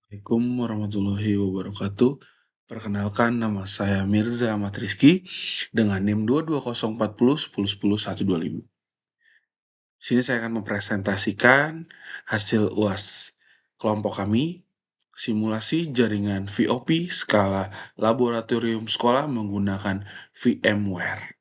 Assalamualaikum warahmatullahi wabarakatuh. Perkenalkan nama saya Mirza Ahmad Rizky dengan NIM 2204010111025. Di sini saya akan mempresentasikan hasil UAS kelompok kami, simulasi jaringan VoP skala laboratorium sekolah menggunakan VMware.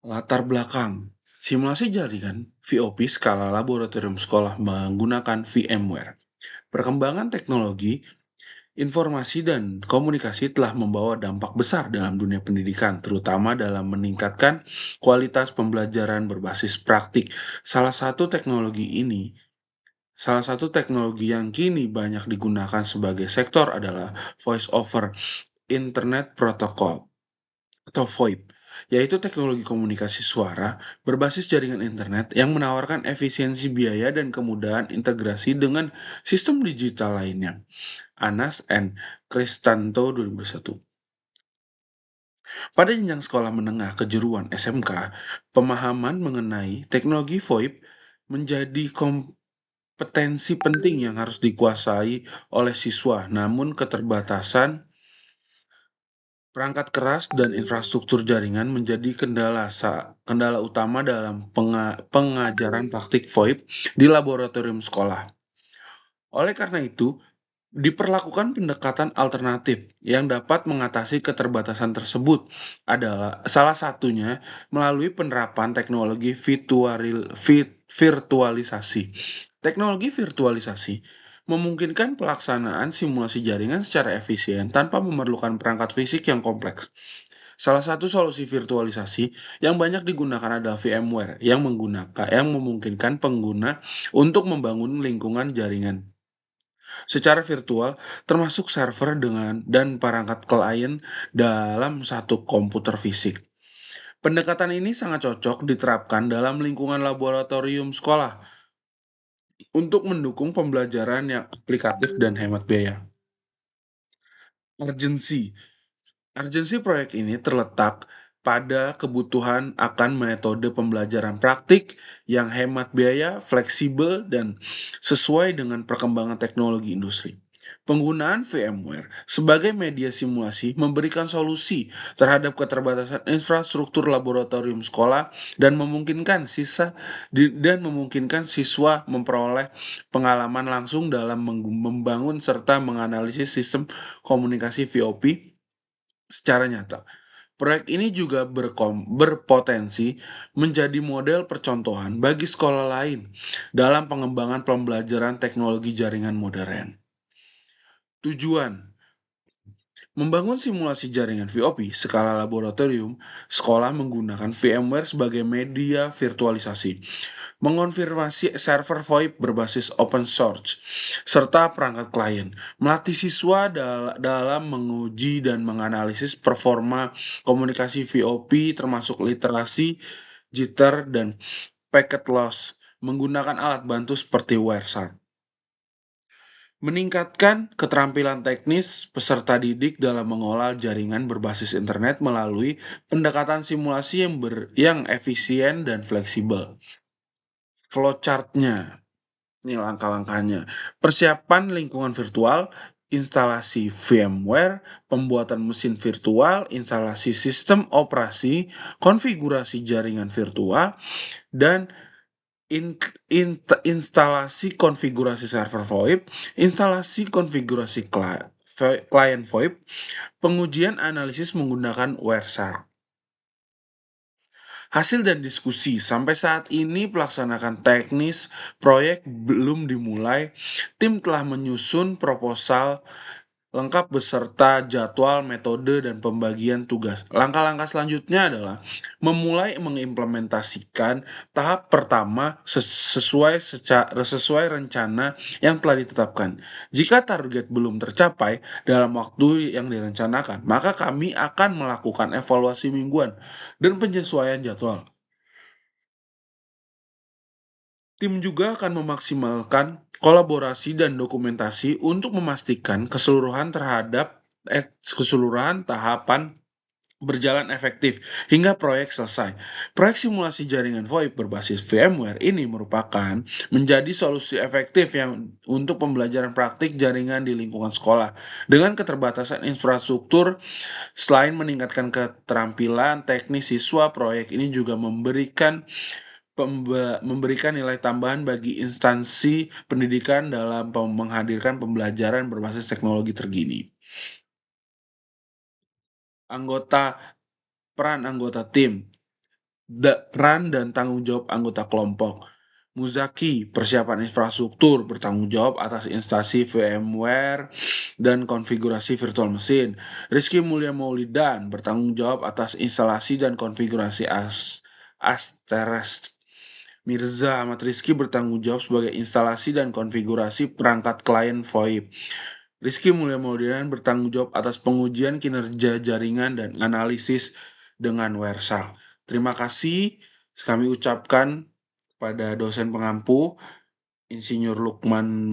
Latar belakang simulasi jaringan VoP skala laboratorium sekolah menggunakan VMware. Perkembangan teknologi informasi dan komunikasi telah membawa dampak besar dalam dunia pendidikan, terutama dalam meningkatkan kualitas pembelajaran berbasis praktik. Salah satu teknologi yang kini banyak digunakan sebagai sektor adalah Voice over Internet Protocol atau VoIP, yaitu teknologi komunikasi suara berbasis jaringan internet yang menawarkan efisiensi biaya dan kemudahan integrasi dengan sistem digital lainnya. Anas and Kristanto 2001. Pada jenjang sekolah menengah kejuruan SMK, pemahaman mengenai teknologi VoIP menjadi kompetensi penting yang harus dikuasai oleh siswa, namun keterbatasan perangkat keras dan infrastruktur jaringan menjadi kendala utama dalam pengajaran praktik VoIP di laboratorium sekolah. Oleh karena itu, diperlakukan pendekatan alternatif yang dapat mengatasi keterbatasan tersebut adalah salah satunya melalui penerapan teknologi virtualisasi. Teknologi virtualisasi memungkinkan pelaksanaan simulasi jaringan secara efisien tanpa memerlukan perangkat fisik yang kompleks. Salah satu solusi virtualisasi yang banyak digunakan adalah VMware yang memungkinkan pengguna untuk membangun lingkungan jaringan secara virtual, termasuk server dan perangkat klien dalam satu komputer fisik. Pendekatan ini sangat cocok diterapkan dalam lingkungan laboratorium sekolah untuk mendukung pembelajaran yang aplikatif dan hemat biaya. Urgensi Urgensi proyek ini terletak pada kebutuhan akan metode pembelajaran praktik yang hemat biaya, fleksibel, dan sesuai dengan perkembangan teknologi industri. Penggunaan VMware sebagai media simulasi memberikan solusi terhadap keterbatasan infrastruktur laboratorium sekolah dan memungkinkan siswa memperoleh pengalaman langsung dalam membangun serta menganalisis sistem komunikasi VoP secara nyata. Proyek ini juga berpotensi menjadi model percontohan bagi sekolah lain dalam pengembangan pembelajaran teknologi jaringan modern. Tujuan membangun simulasi jaringan VoP skala laboratorium, sekolah menggunakan VMware sebagai media virtualisasi, mengonfirmasi server VoIP berbasis open source, serta perangkat klien, melatih siswa dalam menguji dan menganalisis performa komunikasi VoP termasuk literasi, jitter, dan packet loss menggunakan alat bantu seperti Wireshark. Meningkatkan keterampilan teknis peserta didik dalam mengolah jaringan berbasis internet melalui pendekatan simulasi yang efisien dan fleksibel. Flowchart-nya, ini langkah-langkahnya. Persiapan lingkungan virtual, instalasi VMware, pembuatan mesin virtual, instalasi sistem operasi, konfigurasi jaringan virtual, dan instalasi konfigurasi server VoIP, instalasi konfigurasi klien VoIP, pengujian analisis menggunakan Wireshark. Hasil dan diskusi sampai saat ini pelaksanakan teknis proyek belum dimulai. Tim telah menyusun proposal lengkap beserta jadwal, metode, dan pembagian tugas. Langkah-langkah selanjutnya adalah memulai mengimplementasikan tahap pertama sesuai rencana yang telah ditetapkan. Jika target belum tercapai dalam waktu yang direncanakan, maka kami akan melakukan evaluasi mingguan dan penyesuaian jadwal. Tim juga akan memaksimalkan kolaborasi dan dokumentasi untuk memastikan keseluruhan tahapan berjalan efektif hingga proyek selesai. Proyek simulasi jaringan VoIP berbasis VMware ini merupakan menjadi solusi efektif yang untuk pembelajaran praktik jaringan di lingkungan sekolah. Dengan keterbatasan infrastruktur, selain meningkatkan keterampilan teknis siswa, proyek ini juga memberikan nilai tambahan bagi instansi pendidikan dalam menghadirkan pembelajaran berbasis teknologi terkini. Anggota Peran anggota tim. Peran dan tanggung jawab anggota kelompok. Muzaki, persiapan infrastruktur, bertanggung jawab atas instalasi VMware dan konfigurasi virtual mesin. Rizky Mulya Maulidan, bertanggung jawab atas instalasi dan konfigurasi Asteres. Mirza Ahmad Rizky bertanggung jawab sebagai instalasi dan konfigurasi perangkat klien VoIP. Rizky Mulya Maulidan bertanggung jawab atas pengujian kinerja jaringan dan analisis dengan Wersak. Terima kasih kami ucapkan pada dosen pengampu, Insinyur Lukman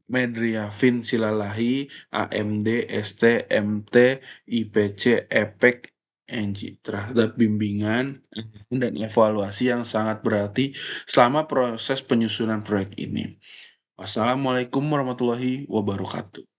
Medriafin Silalahi, AMD, ST, MT, IPC, EPEK, NG, terhadap bimbingan dan evaluasi yang sangat berarti selama proses penyusunan proyek ini. Wassalamualaikum warahmatullahi wabarakatuh.